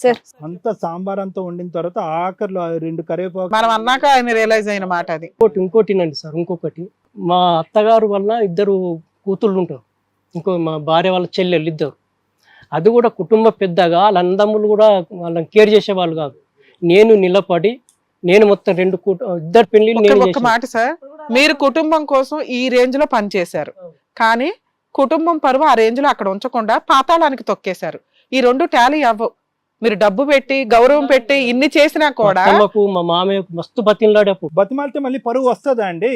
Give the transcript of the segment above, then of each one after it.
Sir అంత సాంబార్ అంతా వండిన తర్వాత ఆఖరిలో ఆ 2 కరివేపాకు మనం అన్నాక ఆయన రియలైజ్ అయిన మాట అది. ఇంకోటినండి సార్, ఇంకొకటి మా అత్తగారు వల్ల 2 కూతుళ్ళు ఉంటారు, మా భార్య వాళ్ళ చెల్లెళ్ళు 2. అది కూడా కుటుంబ పెద్దగా వాళ్ళ అన్నదమ్ములు కూడా వాళ్ళని కేర్ చేసేవాళ్ళు కాదు. నేను నిలబడి నేను మొత్తం 2 పెళ్లిళ్ళు నేను ఒక్క మాట సార్, మీరు కుటుంబం కోసం ఈ రేంజ్ లో పనిచేశారు, కానీ కుటుంబం పరువు ఆ రేంజ్ లో అక్కడ ఉంచకుండా పాతాళానికి తొక్కేశారు. ఈ 2 టాలీ అవ్వవు. మీరు డబ్బు పెట్టి గౌరవం పెట్టి ఇన్ని చేసినా కూడా మా మామయ్య మస్తు బతిలాడేప్పుడు బతిమాలితే మళ్ళీ పరువు వస్తుందా అండి?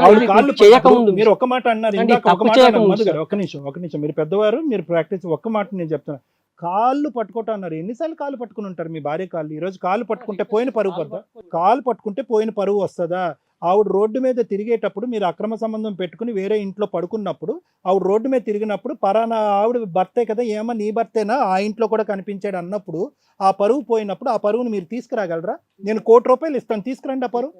ఆవిడ కాళ్ళు చేయకముందు మీరు ఒక్క మాట అన్నారు అండి, ఇందాక, ఒక తప్పు మాట చేయకముందు అన్నారు. మధు గారు ఒక్క నిమిషం మీరు పెద్దవారు, మీరు ప్రాక్టీస్. ఒక్క మాట నేను చెప్తున్నా, కాళ్ళు పట్టుకోవటం అన్నారు. ఎన్నిసార్లు కాళ్ళు పట్టుకుని ఉంటారు మీ భార్య కాళ్ళు? ఈ రోజు కాళ్ళు పట్టుకుంటే పోయిన పరువు వద్దా? కాళ్ళు పట్టుకుంటే పోయిన పరువు వస్తుందా? ఆవిడ రోడ్డు మీద తిరిగేటప్పుడు మీరు అక్రమ సంబంధం పెట్టుకుని వేరే ఇంట్లో పడుకున్నప్పుడు, ఆవిడ రోడ్డు మీద తిరిగినప్పుడు పరానా ఆవిడ భర్తే కదా, ఏమో నీ భర్తేనా ఆ ఇంట్లో కూడా కనిపించాడు అన్నప్పుడు ఆ పరువు పోయినప్పుడు ఆ పరువుని మీరు తీసుకురాగలరా? నేను ₹1,00,00,000 ఇస్తాను, తీసుకురండి ఆ పరువు.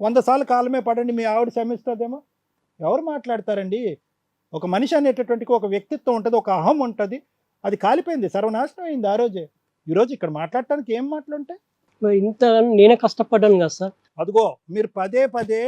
100 సార్లు కాలమే పడండి, మీ ఆవిడ క్షమిస్తుందేమో. ఎవరు మాట్లాడతారండి? ఒక మనిషి అనేటటువంటి ఒక వ్యక్తిత్వం ఉంటుంది, ఒక అహం ఉంటుంది. అది కాలిపోయింది, సర్వనాశనం అయింది ఆ రోజే. ఈరోజు ఇక్కడ మాట్లాడటానికి ఏం మాటలుంటాయి? ఇంత నేనే కష్టపడ్డాను కదా సార్. అదిగో మీరు పదే పదే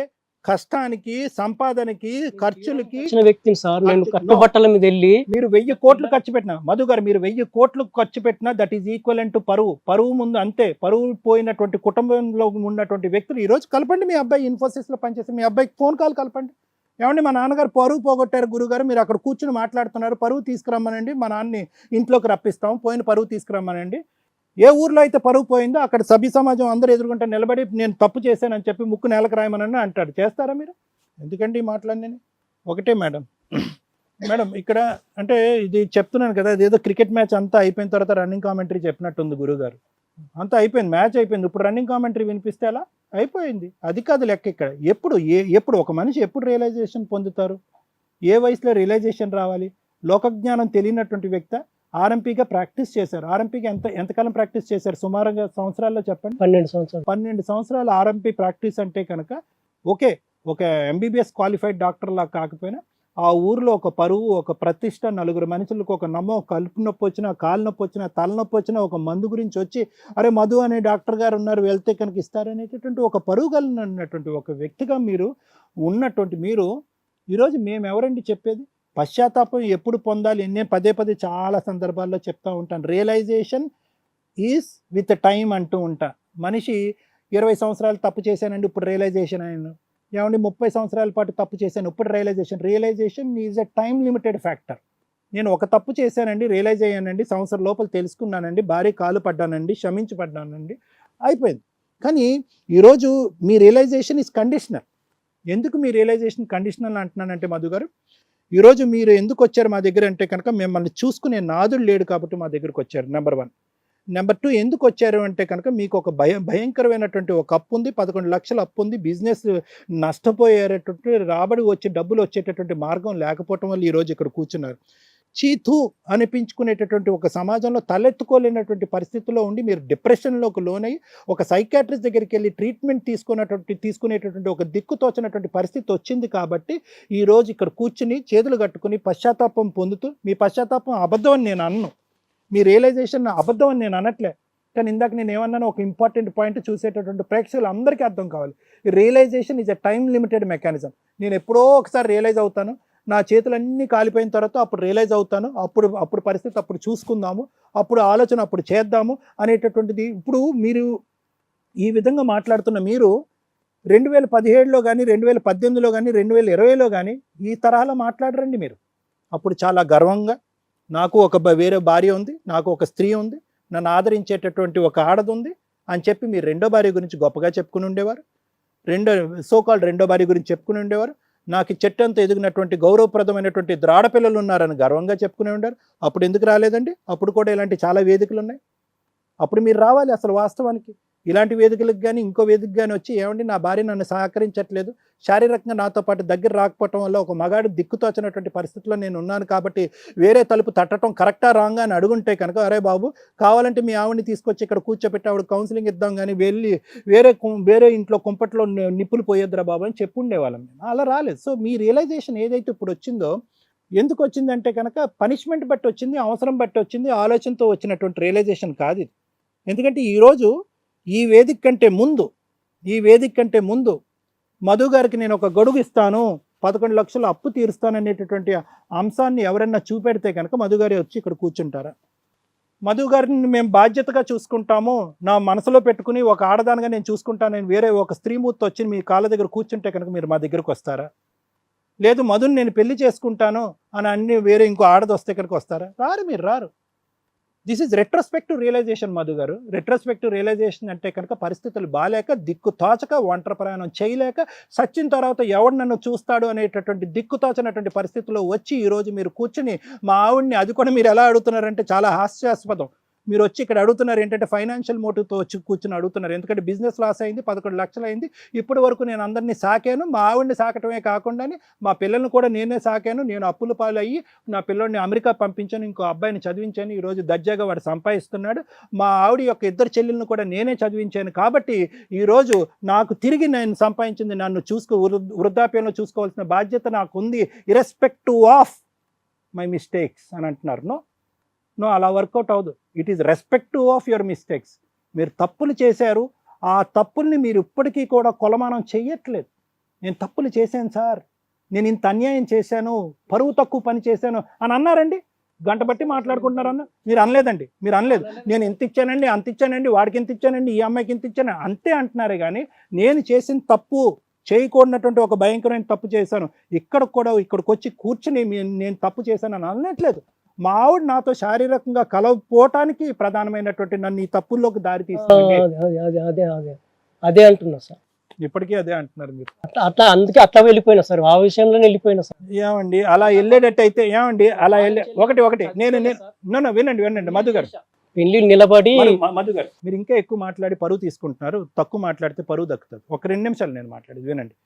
కష్టానికి, సంపాదనకి, ఖర్చులకి ఇచ్చిన వ్యక్తిని సార్, నేను కట్టుబట్టల మీద వెళ్ళి మీరు 1000 కోట్లు ఖర్చు పెట్టినా, మధు గారు మీరు 1000 కోట్లు ఖర్చు పెట్టినా దట్ ఈజ్ ఈక్వలెంట్ టు పరువు. పరువు ముందు అంతే. పరువు పోయినటువంటి కుటుంబంలో ఉన్నటువంటి వ్యక్తులు ఈ రోజు కలపండి. మీ అబ్బాయి ఇన్ఫోసిస్ లో పనిచేస్తే మీ అబ్బాయికి ఫోన్ కాల్ కలపండి. ఏమండి మా నాన్నగారు పరువు పోగొట్టారు గురుగారు, మీరు అక్కడ కూర్చుని మాట్లాడుతున్నారు, పరువు తీసుకురమ్మనండి, మా నాన్నని ఇంట్లోకి రప్పిస్తాం, పోయిన పరువు తీసుకురమ్మనండి. ఏ ఊర్లో అయితే పరువు పోయిందో అక్కడ సభ్య సమాజం అందరూ ఎదుర్కొంటే నిలబడి నేను తప్పు చేశానని చెప్పి ముక్కు నేలకు రాయమని అంటాడు. చేస్తారా మీరు? ఎందుకండి ఈ మాటలన్నీ? ఒకటే మేడం, ఇక్కడ అంటే ఇది చెప్తున్నాను కదా, అదేదో క్రికెట్ మ్యాచ్ అంతా అయిపోయిన తర్వాత రన్నింగ్ కామెంటరీ చెప్పినట్టుంది గురుగారు. అంతా అయిపోయింది, మ్యాచ్ అయిపోయింది, ఇప్పుడు రన్నింగ్ కామెంటరీ వినిపిస్తే అలా అయిపోయింది. అది కాదు లెక్క ఇక్కడ. ఎప్పుడు ఒక మనిషి ఎప్పుడు రియలైజేషన్ పొందుతారు? ఏ వయసులో రియలైజేషన్ రావాలి? లోకజ్ఞానం తెలియనటువంటి వ్యక్తి ఆర్ఎంపీగా ప్రాక్టీస్ చేశారు. ఆర్ఎంపీగా ఎంతకాలం ప్రాక్టీస్ చేశారు? సుమారుగా సంవత్సరాల్లో చెప్పండి. 12 సంవత్సరాలు ఆర్ఎంపీ ప్రాక్టీస్ అంటే కనుక ఓకే, ఒక ఎంబీబీఎస్ క్వాలిఫైడ్ డాక్టర్ లా కాకపోయినా ఆ ఊరిలో ఒక పరువు, ఒక ప్రతిష్ట, 4 మనుషులకు ఒక కలుపు నొప్పి వచ్చినా, కాలు నొప్పి వచ్చినా, తలనొప్పి వచ్చినా ఒక మందు గురించి వచ్చి అరే మధు అనే డాక్టర్ గారు ఉన్నారు, వెళ్తే కనుక ఇస్తారనేటటువంటి ఒక పరువు కలిగినటువంటి ఒక వ్యక్తిగా మీరు ఉన్నటువంటి మీరు ఈరోజు మేము ఎవరండి చెప్పేది? పశ్చాత్తాపం ఎప్పుడు పొందాలి? నేను పదే చాలా సందర్భాల్లో చెప్తా ఉంటాను, రియలైజేషన్ ఈజ్ విత్ టైం అంటూ ఉంటా. మనిషి 20 సంవత్సరాలు తప్పు చేశానండి, ఇప్పుడు రియలైజేషన్ అయ్యాను. ఏమండి 30 సంవత్సరాల పాటు తప్పు చేశాను, ఇప్పుడు realization is a time limited factor. నేను ఒక తప్పు చేశానండి, రియలైజ్ అయ్యానండి, సంవత్సరం లోపల తెలుసుకున్నానండి, భారీ కాలు పడ్డానండి, క్షమించబడ్డానండి, అయిపోయింది. కానీ ఈరోజు మీ రియలైజేషన్ ఈజ్ కండిషనల్. ఎందుకు మీ రియలైజేషన్ కండిషనల్ అంటున్నానంటే మధు గారు, ఈరోజు మీరు ఎందుకు వచ్చారు మా దగ్గర అంటే కనుక మిమ్మల్ని చూసుకునే నాదుడు లేడు కాబట్టి మా దగ్గరకు వచ్చారు, నెంబర్ 1. నెంబర్ 2 ఎందుకు వచ్చారు అంటే కనుక మీకు ఒక భయంకరమైనటువంటి ఒక అప్పు ఉంది, 11 లక్షల అప్పు ఉంది, బిజినెస్ నష్టపోయేటటువంటి, రాబడి వచ్చి డబ్బులు వచ్చేటటువంటి మార్గం లేకపోవటం వల్ల ఈరోజు ఇక్కడ కూర్చున్నారు. చీతూ అనిపించుకునేటటువంటి ఒక సమాజంలో తలెత్తుకోలేనటువంటి పరిస్థితుల్లో ఉండి మీరు డిప్రెషన్లోకి లోనై ఒక సైకాట్రిస్ట్ దగ్గరికి వెళ్ళి ట్రీట్మెంట్ తీసుకునేటటువంటి ఒక దిక్కుతోచినటువంటి పరిస్థితి వచ్చింది కాబట్టి ఈరోజు ఇక్కడ కూర్చుని చేతులు కట్టుకుని పశ్చాత్తాపం పొందుతూ, మీ పశ్చాత్తాపం అబద్ధం అని నేను అన్ను, మీ రియలైజేషన్ అబద్ధం అని నేను అనట్లే, కానీ ఇందాక నేను ఏమన్నాను ఒక ఇంపార్టెంట్ పాయింట్ చూసేటటువంటి ప్రేక్షకులు అందరికీ అర్థం కావాలి. Realization is a time limited mechanism. నేను ఎప్పుడో ఒకసారి రియలైజ్ అవుతాను, నా చేతులన్నీ కాలిపోయిన తర్వాత అప్పుడు రియలైజ్ అవుతాను, అప్పుడు పరిస్థితి అప్పుడు చూసుకుందాము, అప్పుడు ఆలోచన అప్పుడు చేద్దాము అనేటటువంటిది. ఇప్పుడు మీరు ఈ విధంగా మాట్లాడుతున్న మీరు 2017లో కానీ, 2018లో కానీ, 2020లో కానీ ఈ తరహాలో మాట్లాడరండి మీరు. అప్పుడు చాలా గర్వంగా నాకు ఒక వేరే భార్య ఉంది, నాకు ఒక స్త్రీ ఉంది, నన్ను ఆదరించేటటువంటి ఒక ఆడది ఉంది అని చెప్పి మీరు రెండో భార్య గురించి గొప్పగా చెప్పుకుని ఉండేవారు. రెండో భార్య గురించి చెప్పుకుని ఉండేవారు. నాకు చెట్టంతా ఎదిగినటువంటి గౌరవప్రదమైనటువంటి ఆడపిల్లలు ఉన్నారని గర్వంగా చెప్పుకునే ఉండారు. అప్పుడు ఎందుకు రాలేదండి? అప్పుడు కూడా ఇలాంటి చాలా వేదికలు ఉన్నాయి. అప్పుడు మీరు రావాలి అసలు వాస్తవానికి. ఇలాంటి వేదికలకు కానీ ఇంకో వేదిక కానీ వచ్చి ఏమండి నా భార్య నన్ను సహకరించట్లేదు, శారీరకంగా నాతో పాటు దగ్గర రాకపోవటం వల్ల ఒక మగాడు దిక్కుతోచినటువంటి పరిస్థితిలో నేను ఉన్నాను కాబట్టి వేరే తలుపు తట్టడం కరెక్టా రాంగా అని అడుగుంటే కనుక అరే బాబు కావాలంటే మీ ఆవిడని తీసుకొచ్చి ఇక్కడ కూర్చోపెట్టి ఆవిడ కౌన్సిలింగ్ ఇద్దాం కానీ వెళ్ళి వేరే ఇంట్లో కుంపట్లో నిప్పులు పోయేద్దురా బాబు అని చెప్పుండేవాళ్ళం. అలా రాలేదు. సో మీ రియలైజేషన్ ఏదైతే ఇప్పుడు వచ్చిందో ఎందుకు వచ్చిందంటే కనుక పనిష్మెంట్ బట్టి వచ్చింది, అవసరం బట్టి వచ్చింది, ఆలోచనతో వచ్చినటువంటి రియలైజేషన్ కాదు ఇది. ఎందుకంటే ఈరోజు ఈ వేదిక కంటే ముందు మధు గారికి నేను ఒక గొడుగు ఇస్తాను, 11 లక్షలు అప్పు తీరుస్తాననేటటువంటి అంశాన్ని ఎవరైనా చూపెడితే కనుక మధు గారి వచ్చి ఇక్కడ కూర్చుంటారా? మధు గారిని మేము బాధ్యతగా చూసుకుంటాము, నా మనసులో పెట్టుకుని ఒక ఆడదానిగా నేను చూసుకుంటాను, నేను వేరే ఒక స్త్రీమూర్తి వచ్చి మీ కాళ్ళ దగ్గర కూర్చుంటే కనుక మీరు మా దగ్గరకు వస్తారా? లేదు మధుని నేను పెళ్లి చేసుకుంటాను అని అన్ని వేరే ఇంకో ఆడది వస్తే కనుక వస్తారా? రారు, మీరు రారు. This is retrospective realization Madhu గారు. రెట్రోస్పెక్టివ్ రియలైజేషన్ అంటే కనుక పరిస్థితులు బాగాలేక, దిక్కు తోచక, ఒంటరి ప్రయాణం చేయలేక, సచ్చిన తర్వాత ఎవడు నన్ను చూస్తాడు అనేటటువంటి దిక్కు తోచనటువంటి పరిస్థితుల్లో వచ్చి ఈరోజు మీరు కూర్చుని మా ఆవిడ్ని, అది కూడా మీరు ఎలా అడుగుతున్నారంటే చాలా హాస్యాస్పదం. మీరు వచ్చి ఇక్కడ అడుగుతున్నారు ఏంటంటే ఫైనాన్షియల్ మోటివ్తో వచ్చి కూర్చుని అడుగుతున్నారు. ఎందుకంటే బిజినెస్ లాస్ అయింది, 11 లక్షలు అయింది. ఇప్పటి వరకు నేను అందరినీ సాకాను, మా ఆవిడ్ని సాకటమే కాకుండా మా పిల్లల్ని కూడా నేనే సాకాను. నేను అప్పుల పాలు అయ్యి నా పిల్లోడిని అమెరికా పంపించాను, ఇంకో అబ్బాయిని చదివించాను. ఈరోజు దర్జాగా వాడు సంపాదిస్తున్నాడు. మా ఆవిడ యొక్క 2 చెల్లెలను కూడా నేనే చదివించాను. కాబట్టి ఈరోజు నాకు తిరిగి నేను సంపాదించింది నన్ను వృద్ధాప్యంలో చూసుకోవాల్సిన బాధ్యత నాకు ఉంది, ఇర్రెస్పెక్టివ్ ఆఫ్ మై మిస్టేక్స్ అని అంటున్నారు. నో, అలా వర్కౌట్ అవ్వదు. It is respective of your mistakes. మీరు తప్పులు చేశారు, ఆ తప్పుల్ని మీరు ఇప్పటికీ కూడా కొలమానం చెయ్యట్లేదు. నేను తప్పులు చేశాను సార్, నేను ఇంత అన్యాయం చేశాను, పరువు తక్కువ పని చేశాను అని అన్నారండి. గంట బట్టి మాట్లాడుకుంటున్నారన్న, మీరు అనలేదండి, మీరు అనలేదు. నేను ఎంత ఇచ్చానండి, అంత ఇచ్చానండి, వాడికి ఎంత ఇచ్చానండి, ఈ అమ్మాయికి ఎంత ఇచ్చాను అంతే అంటున్నారే కానీ నేను చేసిన తప్పు, చేయకూడనటువంటి ఒక భయంకరమైన తప్పు చేశాను, ఇక్కడికి వచ్చి కూర్చుని నేను తప్పు చేశాను అని అనట్లేదు. మా ఆవిడ నాతో శారీరకంగా కలవపోవటానికి ప్రధానమైనటువంటి నన్ను ఈ తప్పుల్లోకి దారి తీస్తుంది. అదే అంటున్నా సార్, ఇప్పటికీ అదే అంటున్నారు మీరు. అట్లా అందుకే అట్లా వెళ్ళిపోయినా సార్, ఆ విషయంలోనే వెళ్ళిపోయినా సార్. ఏమండి అలా వెళ్ళేటట్టు అయితే ఏమండి అలా ఒకటి నేను వినండి మధు గారు, పెళ్లి నిలబడి మధు గారు మీరు ఇంకా ఎక్కువ మాట్లాడి పరువు తీసుకుంటున్నారు. తక్కువ మాట్లాడితే పరువు దక్కుతుంది. ఒక 2 నిమిషాలు నేను మాట్లాడేది వినండి.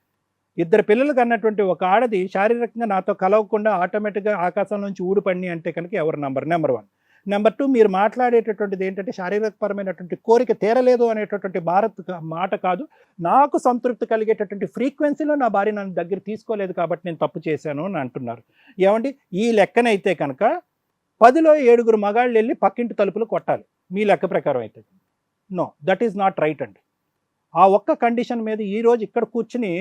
2 పిల్లలకు అన్నటువంటి ఒక ఆడది శారీరకంగా నాతో కలవకుండా ఆటోమేటిక్గా ఆకాశం నుంచి ఊడిపడి అంటే కనుక ఎవరు నెంబర్ 1. నెంబర్ 2, మీరు మాట్లాడేటటువంటిది ఏంటంటే శారీరకపరమైనటువంటి కోరిక తీరలేదు అనేటటువంటి మాట కాదు, నాకు సంతృప్తి కలిగేటటువంటి ఫ్రీక్వెన్సీలో నా భార్య నన్ను దగ్గర తీసుకోలేదు కాబట్టి నేను తప్పు చేశాను అని అంటున్నారు. ఏమండి ఈ లెక్కనైతే కనుక 10లో 7 మగాళ్ళు వెళ్ళి పక్కింటి తలుపులు కొట్టాలి మీ లెక్క ప్రకారం అయితే. No, that is not right అండి. ఆ ఒక్క కండిషన్ మీద ఈరోజు ఇక్కడ కూర్చుని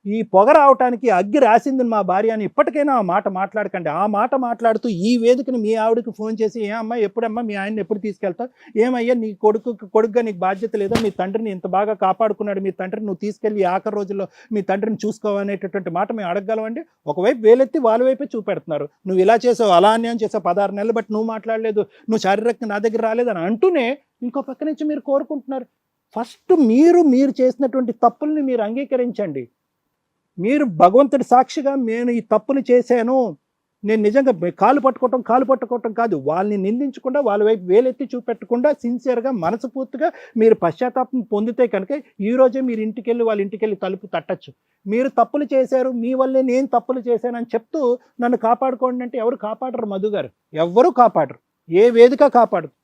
ఈ పొగ రావటానికి అగ్గి రాసింది మా భార్య అని ఇప్పటికైనా ఆ మాట మాట్లాడకండి. ఆ మాట మాట్లాడుతూ ఈ వేదికని మీ ఆవిడకి ఫోన్ చేసి, ఏమమ్మా ఎప్పుడమ్మా మీ ఆయన్ని ఎప్పుడు తీసుకెళ్తావు, ఏమయ్యా నీ కొడుకుగా నీకు బాధ్యత లేదా, మీ తండ్రిని ఇంత బాగా కాపాడుకున్నాడు, మీ తండ్రిని నువ్వు తీసుకెళ్ళి ఆఖరి రోజుల్లో మీ తండ్రిని చూసుకోవనేటటువంటి మాట మేము అడగగలమండి? ఒకవైపు వేలెత్తి వాళ్ళ వైపే చూపెడుతున్నారు. నువ్వు ఇలా చేసావు, అలా అన్యాయం చేసావు, 16 నెలలు బట్టి నువ్వు మాట్లాడలేదు, నువ్వు శారీరకంగా నా దగ్గర రాలేదని అంటూనే ఇంకో పక్క నుంచి మీరు కోరుకుంటున్నారు. ఫస్ట్ మీరు చేసినటువంటి తప్పుల్ని మీరు అంగీకరించండి. మీరు భగవంతుడి సాక్షిగా నేను ఈ తప్పుని చేశాను, నేను నిజంగా కాలు పట్టుకోవటం కాదు, వాళ్ళని నిందించకుండా వాళ్ళ వైపు వేలెత్తి చూపెట్టకుండా సిన్సియర్గా మనస్ఫూర్తిగా మీరు పశ్చాత్తాపం పొందితే కనుక ఈరోజే మీరు వాళ్ళ ఇంటికెళ్ళి తలుపు తట్టచ్చు. మీరు తప్పులు చేశారు, మీ వల్లే నేను తప్పులు చేశానని చెప్తూ నన్ను కాపాడుకోండి అంటే ఎవరు కాపాడరు మధు గారు, ఎవ్వరూ కాపాడరు, ఏ వేదిక కాపాడరు.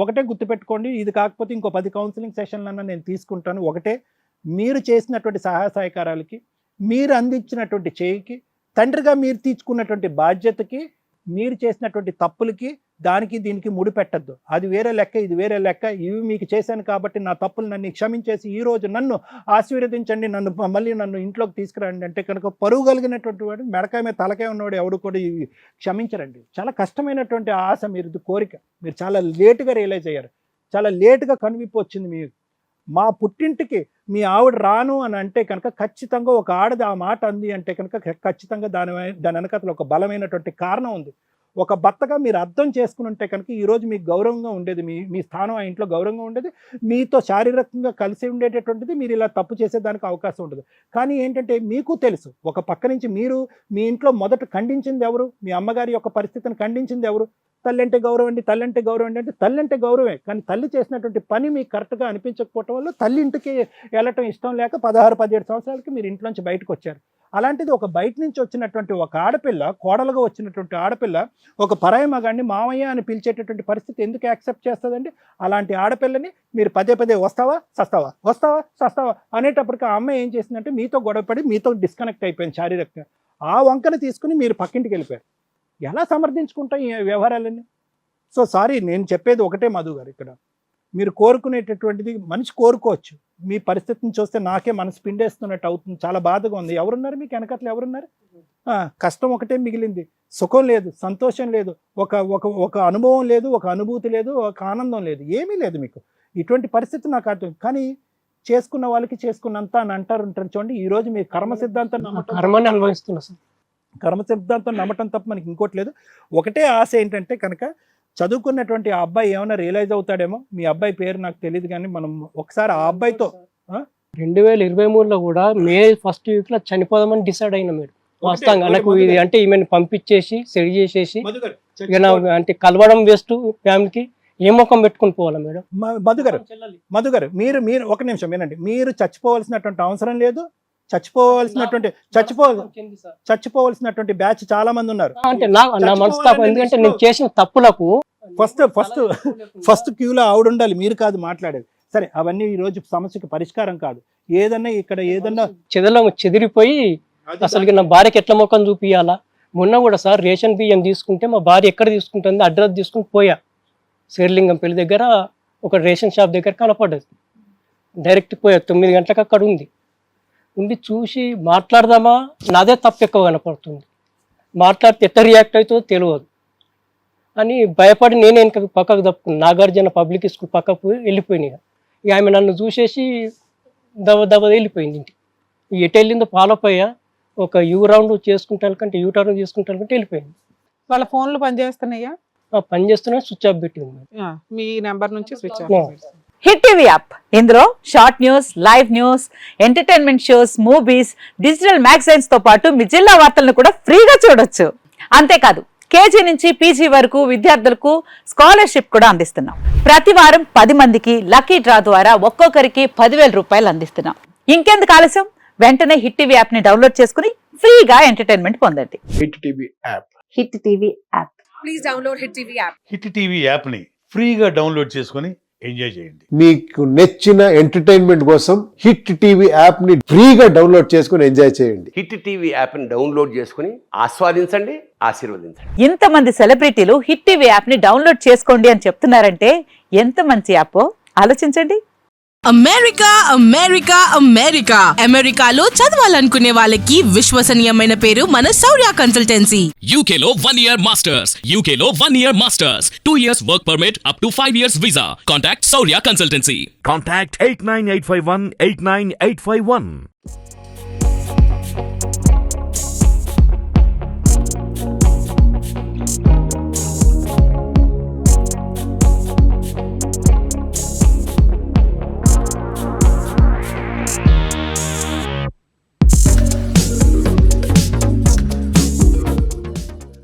ఒకటే గుర్తుపెట్టుకోండి, ఇది కాకపోతే ఇంకో 10 కౌన్సిలింగ్ సెషన్లన్నా నేను తీసుకుంటాను. ఒకటే, మీరు చేసినటువంటి సహాయ సహకారాలకి, మీరు అందించినటువంటి చేయికి, తండ్రిగా మీరు తీసుకున్నటువంటి బాధ్యతకి, మీరు చేసినటువంటి తప్పులకి, దానికి దీనికి ముడిపెట్టద్దు. అది వేరే లెక్క, ఇది వేరే లెక్క. ఇవి మీకు చేశాను కాబట్టి నా తప్పులు నన్ను క్షమించేసి ఈరోజు నన్ను ఆశీర్వదించండి, మళ్ళీ నన్ను ఇంట్లోకి తీసుకురండి అంటే కనుక పరువు కలిగినటువంటి వాడు, మెడకాయ మీద తలకాయ ఉన్నవాడు ఎవడు కూడా ఇవి క్షమించరండి. చాలా కష్టమైనటువంటి ఆశ, మీరు కోరిక, మీరు చాలా లేటుగా రియలైజ్ అయ్యారు, చాలా లేటుగా కనువిప్పు వచ్చింది మీకు. మా పుట్టింటికి మీ ఆవిడ రాను అని అంటే కనుక ఖచ్చితంగా ఒక ఆడది ఆ మాట అంది అంటే కనుక ఖచ్చితంగా దాని వెనకాతల ఒక బలమైనటువంటి కారణం ఉంది. ఒక భర్తగా మీరు అర్థం చేసుకుని ఉంటే కనుక ఈరోజు మీకు గౌరవంగా ఉండేది, మీ స్థానం ఆ ఇంట్లో గౌరవంగా ఉండేది, మీతో శారీరకంగా కలిసి ఉండేటటువంటిది. మీరు ఇలా తప్పు చేసేదానికి అవకాశం ఉండదు. కానీ ఏంటంటే మీకు తెలుసు, ఒక పక్క నుంచి మీ ఇంట్లో మొదట ఖండించింది ఎవరు, మీ అమ్మగారి యొక్క పరిస్థితిని ఖండించింది ఎవరు? తల్లి అంటే గౌరవం అండి, తల్లి అంటే గౌరవం అండి అంటే తల్లి అంటే గౌరవమే. కానీ తల్లి చేసినటువంటి పని మీకు కరెక్ట్గా అనిపించకపోవటం వల్ల తల్లి ఇంటికి వెళ్ళటం ఇష్టం లేక 16-17 సంవత్సరాలకి మీరు ఇంట్లోంచి బయటకు వచ్చారు. అలాంటిది ఒక బయట నుంచి వచ్చినటువంటి ఒక ఆడపిల్ల, కోడలుగా వచ్చినటువంటి ఆడపిల్ల ఒక పరాయి మగాడిని మామయ్య అని పిలిచేటటువంటి పరిస్థితి ఎందుకు యాక్సెప్ట్ చేస్తుందండి? అలాంటి ఆడపిల్లని మీరు పదే వస్తావా సస్తావా అనేటప్పటికి ఆ అమ్మాయి ఏం చేసిందంటే మీతో గొడవపడి మీతో డిస్కనెక్ట్ అయిపోయింది శారీరకంగా. ఆ వంకను తీసుకుని మీరు పక్కింటికి వెళ్ళిపోయారు. ఎలా సమర్థించుకుంటాం ఈ వ్యవహారాలన్నీ? సో సారీ, నేను చెప్పేది ఒకటే మధు గారు, ఇక్కడ మీరు కోరుకునేటటువంటిది మనిషి కోరుకోవచ్చు. మీ పరిస్థితిని చూస్తే నాకే మనసు పిండేస్తున్నట్టు అవుతుంది, చాలా బాధగా ఉంది. ఎవరున్నారు మీకు వెనకట్లు? ఎవరున్నారు? కష్టం ఒకటే మిగిలింది, సుఖం లేదు, సంతోషం లేదు, ఒక ఒక ఒక అనుభవం లేదు, ఒక అనుభూతి లేదు, ఒక ఆనందం లేదు, ఏమీ లేదు మీకు. ఇటువంటి పరిస్థితి నాకు అర్థం. కానీ చేసుకున్న వాళ్ళకి చేసుకున్నంత అని అంటారు చూడండి. ఈ రోజు మీ కర్మ సిద్ధాంతం కర్మని అనుభవిస్తున్నా సార్. కర్మ సిద్ధాంతం నమ్మటం తప్ప మనకి ఇంకోటి లేదు. ఒకటే ఆశ ఏంటంటే కనుక చదువుకున్నటువంటి ఆ అబ్బాయి ఏమైనా రియలైజ్ అవుతాడేమో. మీ అబ్బాయి పేరు నాకు తెలియదు, కానీ మనం ఒకసారి ఆ అబ్బాయితో 2023లో కూడా మే ఫస్ట్ వీక్ లో చనిపోదామని డిసైడ్ అయినా మేడం. వాస్తవంగా నాకు ఇది అంటే ఈమెను పంపించేసి సెడి చేసేసి అంటే కలవడం వేస్ట్, ఫ్యామిలీకి ఏ ముఖం పెట్టుకుని పోవాలా మేడం? మధు గారు మీరు మీరు ఒక నిమిషం వినండి. మీరు చచ్చిపోవాల్సినటువంటి అవసరం లేదు. చచ్చిపోవాల్సినటువంటి బ్యాచ్ చాలా మంది ఉన్నారు. అంటే నా మనస్తాపం, ఎందుకంటే నేను చేసిన తప్పులకు ఫస్ట్ క్యూలో ఆవిడ ఉండాలి, మీరు కాదు మాట్లాడేది. సరే, అవన్నీ ఈ రోజు సమస్యకి పరిష్కారం కాదు. ఏదన్నా ఇక్కడ ఏదన్నా చెదిరిపోయి అసలు నా భార్యకి ఎట్లా ముఖం చూపియాలా? మొన్న కూడా సార్ రేషన్ బియ్యం తీసుకుంటే మా భార్య ఎక్కడ తీసుకుంటుంది అడ్రస్ తీసుకుని పోయా. శ్రీలింగం పెళ్లి దగ్గర ఒక రేషన్ షాప్ దగ్గర కనపడ్డది. డైరెక్ట్ పోయా, 9 గంటలకు అక్కడ ఉండి చూసి మాట్లాడదామా, నాదే తప్పు ఎక్కువ కనపడుతుంది, మాట్లాడితే ఎట్లా రియాక్ట్ అవుతుందో తెలియదు అని భయపడి నేను వెనక పక్కకు తప్పుకున్నాను. నాగార్జున పబ్లిక్ స్కూల్ పక్కకు పోయి వెళ్ళిపోయినాయి. ఇక ఆమె నన్ను చూసేసి దవ వెళ్ళిపోయింది ఇంటికి. ఎటు వెళ్ళిందో పాలపోయా, ఒక యూ రౌండ్ చేసుకుంటాను కంటే యూ టర్న్ చేసుకుంటాను కంటే వెళ్ళిపోయింది. వాళ్ళ ఫోన్లు పనిచేస్తున్నాయా? పని చేస్తున్నా, స్విచ్ ఆఫ్ పెట్టింది. మీ నెంబర్ నుంచి switch off. Hit TV app, ఇందులో short news, live news, entertainment shows, movies, digital magazines తో పాటు మీ జిల్లా వార్తలను కూడా ఫ్రీగా చూడొచ్చు. అంతేకాదు కేజీ నుంచి పీజీ వరకు విద్యార్థులకు స్కాలర్షిప్ కూడా అందిస్తున్నాం. ప్రతి వారం 10 మందికి లక్కీ డ్రా ద్వారా ఒక్కొక్కరికి 10,000 రూపాయలు అందిస్తున్నాం. ఇంకెందుకు ఆలస్యం, వెంటనే హిట్ టీవీ యాప్ ని డౌన్లోడ్ చేసుకుని ఫ్రీగా ఎంటర్టైన్మెంట్ పొందండి. Hit TV app. Hit TV app. Please download hit TV app. Hit TV యాప్ని ఫ్రీగా డౌన్లోడ్ చేసుకొని ఎంజాయ్ చేయండి. మీకు నచ్చిన ఎంటర్టైన్మెంట్ కోసం హిట్ టీవీ యాప్ ని ఫ్రీగా డౌన్లోడ్ చేసుకొని ఎంజాయ్ చేయండి. హిట్ టీవీ యాప్ ని డౌన్లోడ్ చేసుకుని ఆస్వాదించండి, ఆశీర్వదించండి. ఇంతమంది సెలబ్రిటీలు హిట్ టీవీ యాప్ ని డౌన్లోడ్ చేసుకోండి అని చెప్తున్నారంటే ఎంత మంచి యాప్ ఆలోచించండి. అమెరికా అమెరికా అమెరికా అమెరికాలో చదవాలనుకునే వాళ్ళకి విశ్వసనీయమైన పేరు మన శౌర్య కన్సల్టెన్సీ. UK లో 1 year masters. UK లో 1 year masters. 2 years work permit up to 5 years visa. Contact Saurya Consultancy. Contact 89851 89851.